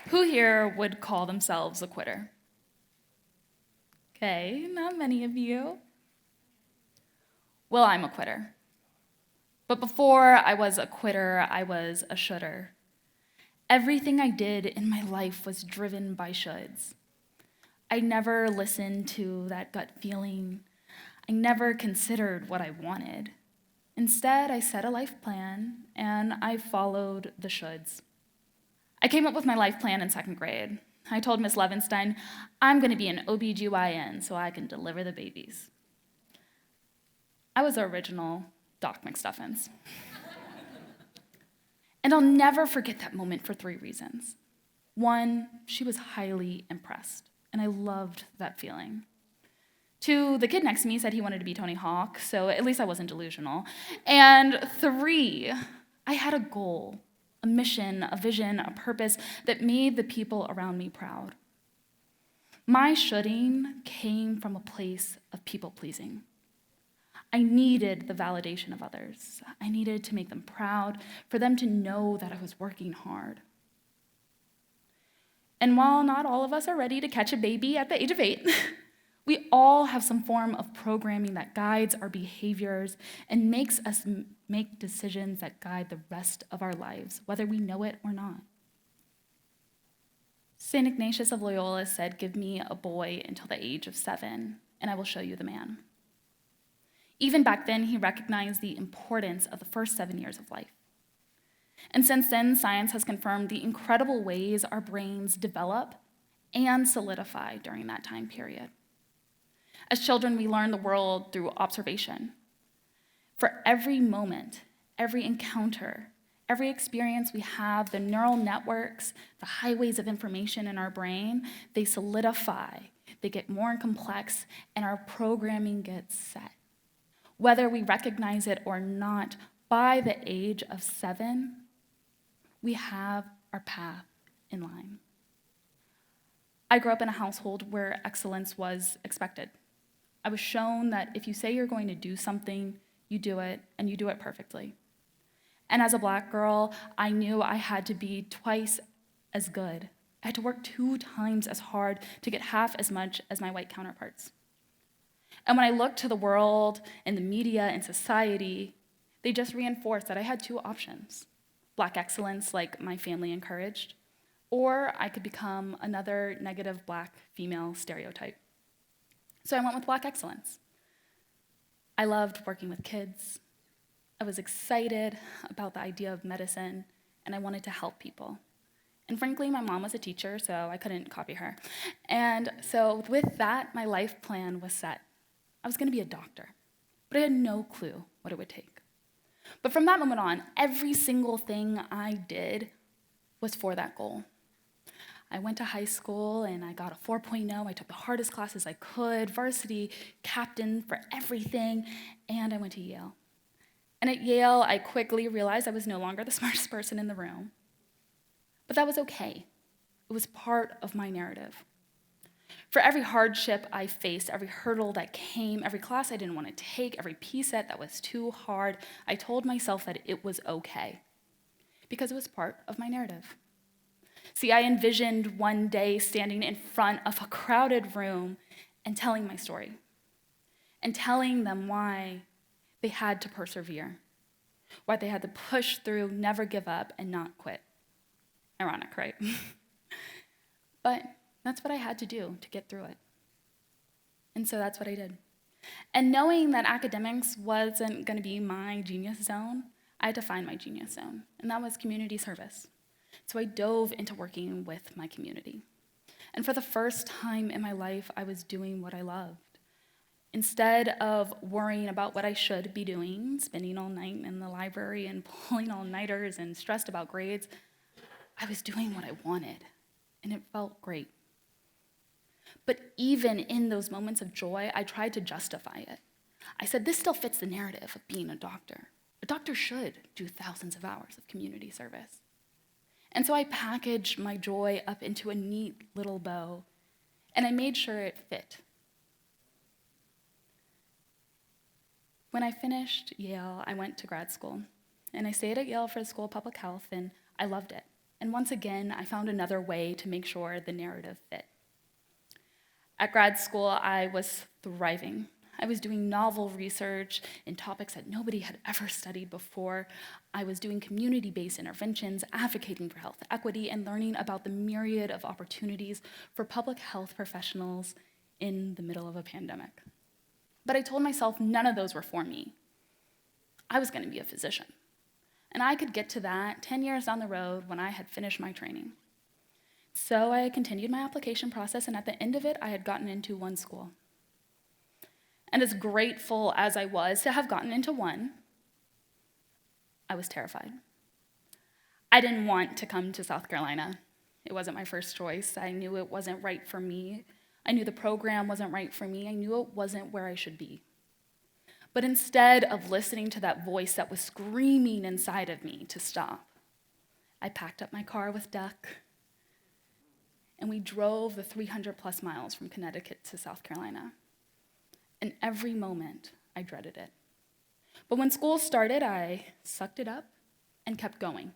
Who here would call themselves a quitter? Okay, not many of you. Well, I'm a quitter. But before I was a quitter, I was a should'er. Everything I did in my life was driven by shoulds. I never listened to that gut feeling. I never considered what I wanted. Instead, I set a life plan, and I followed the shoulds. I came up with my life plan in second grade. I told Miss Levinstein, I'm going to be an OBGYN so I can deliver the babies. I was the original Doc McStuffins. And I'll never forget that moment for 3 reasons. 1, she was highly impressed, and I loved that feeling. 2, the kid next to me said he wanted to be Tony Hawk, so at least I wasn't delusional. And 3, I had a goal, a mission, a vision, a purpose that made the people around me proud. My shoulding came from a place of people-pleasing. I needed the validation of others. I needed to make them proud, for them to know that I was working hard. And while not all of us are ready to catch a baby at the age of 8, we all have some form of programming that guides our behaviors and makes us make decisions that guide the rest of our lives, whether we know it or not. St. Ignatius of Loyola said, "Give me a boy until the age of 7, and I will show you the man." Even back then, he recognized the importance of the first 7 years of life. And since then, science has confirmed the incredible ways our brains develop and solidify during that time period. As children, we learn the world through observation. For every moment, every encounter, every experience we have, the neural networks, the highways of information in our brain, they solidify, they get more complex, and our programming gets set. Whether we recognize it or not, by the age of 7, we have our path in line. I grew up in a household where excellence was expected. I was shown that if you say you're going to do something, you do it, and you do it perfectly. And as a Black girl, I knew I had to be twice as good. I had to work 2 times as hard to get half as much as my white counterparts. And when I looked to the world and the media and society, they just reinforced that I had 2 options: Black excellence, like my family encouraged, or I could become another negative Black female stereotype. So I went with Black excellence. I loved working with kids. I was excited about the idea of medicine, and I wanted to help people. And frankly, my mom was a teacher, so I couldn't copy her. And so with that, my life plan was set. I was going to be a doctor, but I had no clue what it would take. But from that moment on, every single thing I did was for that goal. I went to high school and I got a 4.0. I took the hardest classes I could, varsity captain for everything, and I went to Yale. And at Yale, I quickly realized I was no longer the smartest person in the room. But that was okay. It was part of my narrative. For every hardship I faced, every hurdle that came, every class I didn't want to take, every PSET that was too hard, I told myself that it was okay, because it was part of my narrative. See, I envisioned one day standing in front of a crowded room and telling my story, and telling them why they had to persevere, why they had to push through, never give up, and not quit. Ironic, right? But that's what I had to do to get through it. And so that's what I did. And knowing that academics wasn't going to be my genius zone, I had to find my genius zone, and that was community service. So I dove into working with my community. And for the first time in my life, I was doing what I loved. Instead of worrying about what I should be doing, spending all night in the library and pulling all-nighters and stressed about grades, I was doing what I wanted, and it felt great. But even in those moments of joy, I tried to justify it. I said, this still fits the narrative of being a doctor. A doctor should do thousands of hours of community service. And so I packaged my joy up into a neat little bow, and I made sure it fit. When I finished Yale, I went to grad school, and I stayed at Yale for the School of Public Health, and I loved it. And once again, I found another way to make sure the narrative fit. At grad school, I was thriving. I was doing novel research in topics that nobody had ever studied before. I was doing community-based interventions, advocating for health equity, and learning about the myriad of opportunities for public health professionals in the middle of a pandemic. But I told myself none of those were for me. I was going to be a physician. And I could get to that 10 years down the road when I had finished my training. So I continued my application process, and at the end of it, I had gotten into one school. And as grateful as I was to have gotten into one, I was terrified. I didn't want to come to South Carolina. It wasn't my first choice. I knew it wasn't right for me. I knew the program wasn't right for me. I knew it wasn't where I should be. But instead of listening to that voice that was screaming inside of me to stop, I packed up my car with Duck, and we drove the 300+ miles from Connecticut to South Carolina. And every moment, I dreaded it. But when school started, I sucked it up and kept going.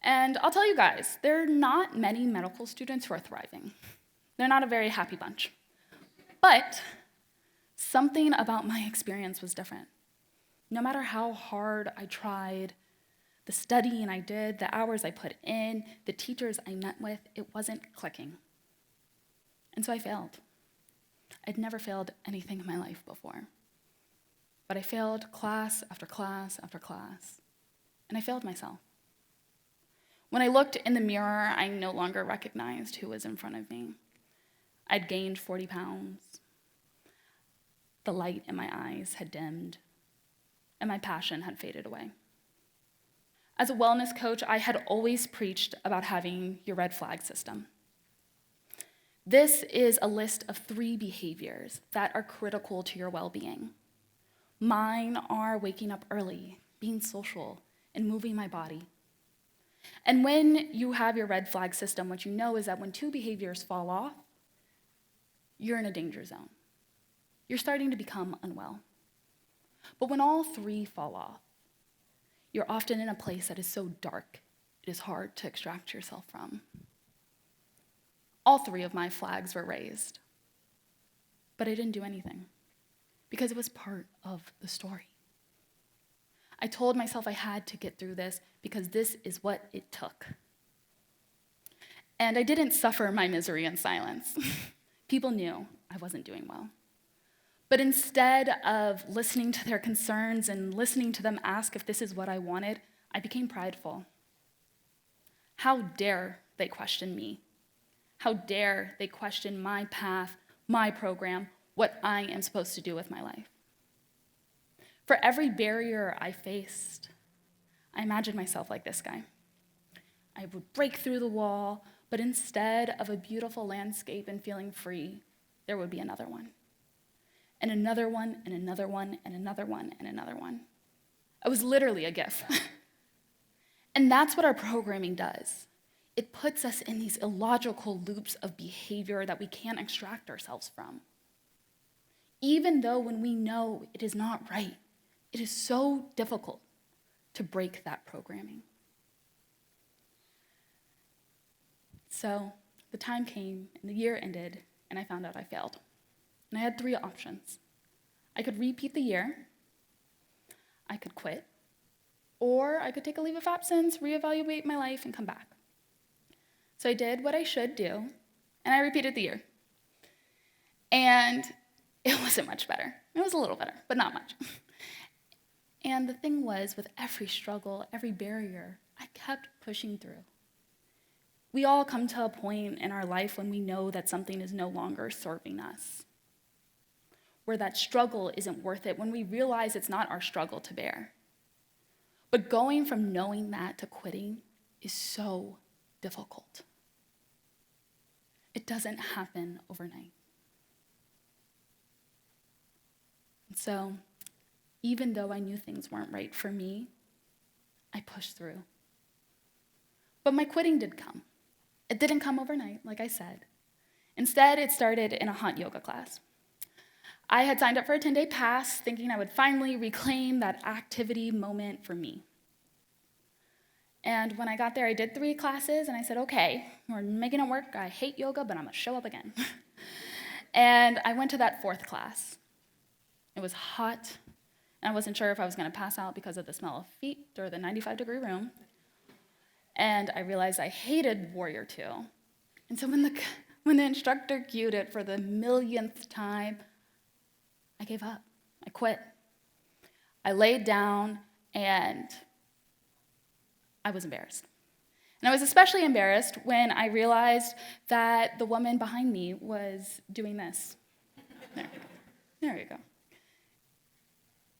And I'll tell you guys, there are not many medical students who are thriving. They're not a very happy bunch. But something about my experience was different. No matter how hard I tried, the studying I did, the hours I put in, the teachers I met with, it wasn't clicking. And so I failed. I'd never failed anything in my life before. But I failed class after class after class, and I failed myself. When I looked in the mirror, I no longer recognized who was in front of me. I'd gained 40 pounds. The light in my eyes had dimmed, and my passion had faded away. As a wellness coach, I had always preached about having your red flag system. This is a list of 3 behaviors that are critical to your well-being. Mine are waking up early, being social, and moving my body. And when you have your red flag system, what you know is that when 2 behaviors fall off, you're in a danger zone. You're starting to become unwell. But when all 3 fall off, you're often in a place that is so dark, it is hard to extract yourself from. All 3 of my flags were raised, but I didn't do anything because it was part of the story. I told myself I had to get through this because this is what it took. And I didn't suffer my misery in silence. People knew I wasn't doing well. But instead of listening to their concerns and listening to them ask if this is what I wanted, I became prideful. How dare they question me? How dare they question my path, my program, what I am supposed to do with my life? For every barrier I faced, I imagined myself like this guy. I would break through the wall, but instead of a beautiful landscape and feeling free, there would be another one. And another one, and another one, and another one, and another one. I was literally a GIF. And that's what our programming does. It puts us in these illogical loops of behavior that we can't extract ourselves from. Even though when we know it is not right, it is so difficult to break that programming. So the time came, and the year ended, and I found out I failed. And I had 3 options. I could repeat the year, I could quit, or I could take a leave of absence, reevaluate my life, and come back. So I did what I should do, and I repeated the year. And it wasn't much better. It was a little better, but not much. And the thing was, with every struggle, every barrier, I kept pushing through. We all come to a point in our life when we know that something is no longer serving us, where that struggle isn't worth it, when we realize it's not our struggle to bear. But going from knowing that to quitting is so difficult. It doesn't happen overnight. And so, even though I knew things weren't right for me, I pushed through. But my quitting did come. It didn't come overnight, like I said. Instead, it started in a hot yoga class. I had signed up for a 10-day pass, thinking I would finally reclaim that activity moment for me. And when I got there, I did 3 classes, and I said, okay, we're making it work. I hate yoga, but I'm gonna show up again. And I went to that 4th class. It was hot, and I wasn't sure if I was gonna pass out because of the smell of feet or the 95-degree room. And I realized I hated Warrior 2. And so when the instructor cued it for the millionth time, I gave up. I quit. I laid down, and I was embarrassed. And I was especially embarrassed when I realized that the woman behind me was doing this. There you go.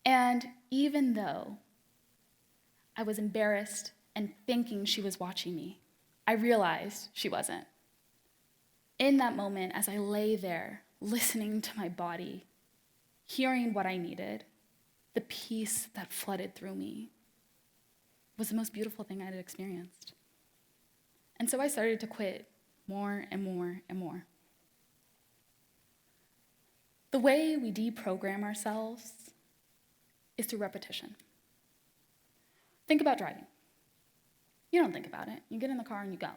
And even though I was embarrassed and thinking she was watching me, I realized she wasn't. In that moment, as I lay there, listening to my body, hearing what I needed, the peace that flooded through me was the most beautiful thing I had experienced. And so I started to quit more and more and more. The way we deprogram ourselves is through repetition. Think about driving. You don't think about it. You get in the car and you go.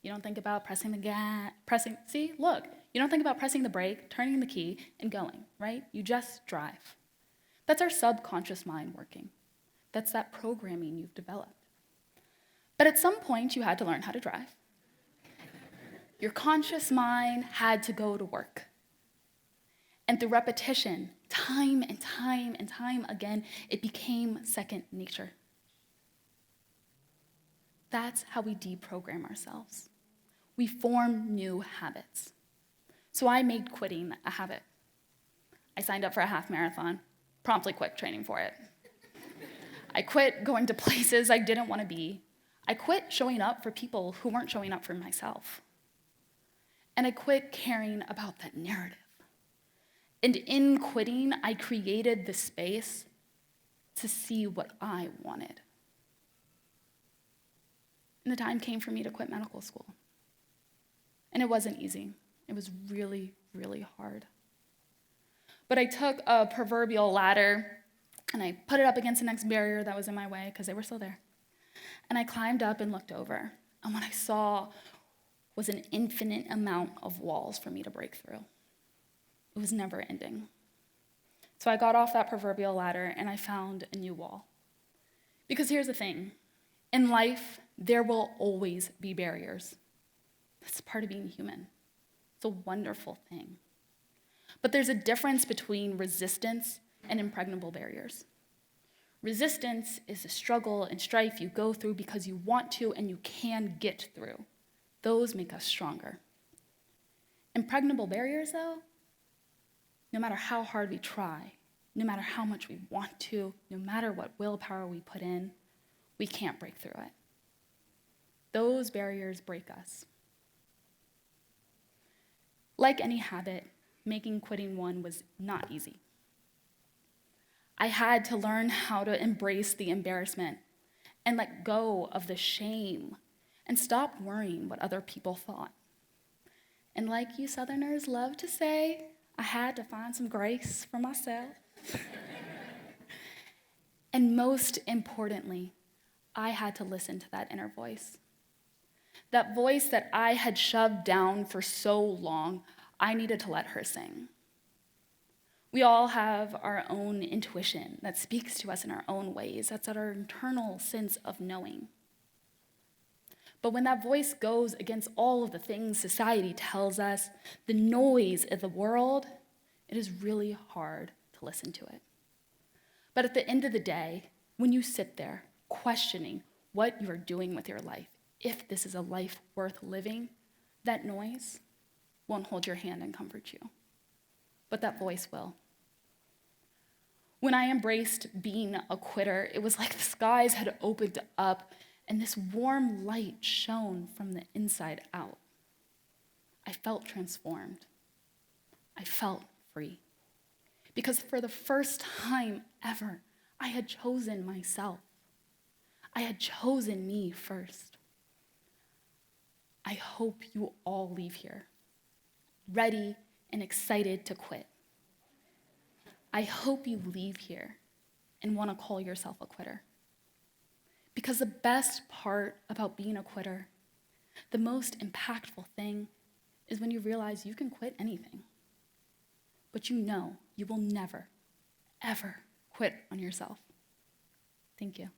You don't think about pressing the gas, you don't think about pressing the brake, turning the key, and going, right? You just drive. That's our subconscious mind working. That's that programming you've developed. But at some point, you had to learn how to drive. Your conscious mind had to go to work. And through repetition, time and time and time again, it became second nature. That's how we deprogram ourselves. We form new habits. So I made quitting a habit. I signed up for a half marathon, promptly quit training for it. I quit going to places I didn't want to be. I quit showing up for people who weren't showing up for myself. And I quit caring about that narrative. And in quitting, I created the space to see what I wanted. And the time came for me to quit medical school. And it wasn't easy. It was really, really hard. But I took a proverbial ladder and I put it up against the next barrier that was in my way, because they were still there. And I climbed up and looked over. And what I saw was an infinite amount of walls for me to break through. It was never ending. So I got off that proverbial ladder and I found a new wall. Because here's the thing. In life, there will always be barriers. That's part of being human. It's a wonderful thing. But there's a difference between resistance and impregnable barriers. Resistance is the struggle and strife you go through because you want to and you can get through. Those make us stronger. Impregnable barriers, though, no matter how hard we try, no matter how much we want to, no matter what willpower we put in, we can't break through it. Those barriers break us. Like any habit, making quitting one was not easy. I had to learn how to embrace the embarrassment and let go of the shame and stop worrying what other people thought. And like you Southerners love to say, I had to find some grace for myself. And most importantly, I had to listen to that inner voice. That voice that I had shoved down for so long, I needed to let her sing. We all have our own intuition that speaks to us in our own ways. That's our internal sense of knowing. But when that voice goes against all of the things society tells us, the noise of the world, it is really hard to listen to it. But at the end of the day, when you sit there questioning what you are doing with your life, if this is a life worth living, that noise won't hold your hand and comfort you. But that voice will. When I embraced being a quitter, it was like the skies had opened up and this warm light shone from the inside out. I felt transformed. I felt free. Because for the first time ever, I had chosen myself. I had chosen me first. I hope you all leave here ready and excited to quit. I hope you leave here and want to call yourself a quitter. Because the best part about being a quitter, the most impactful thing, is when you realize you can quit anything. But you know you will never, ever quit on yourself. Thank you.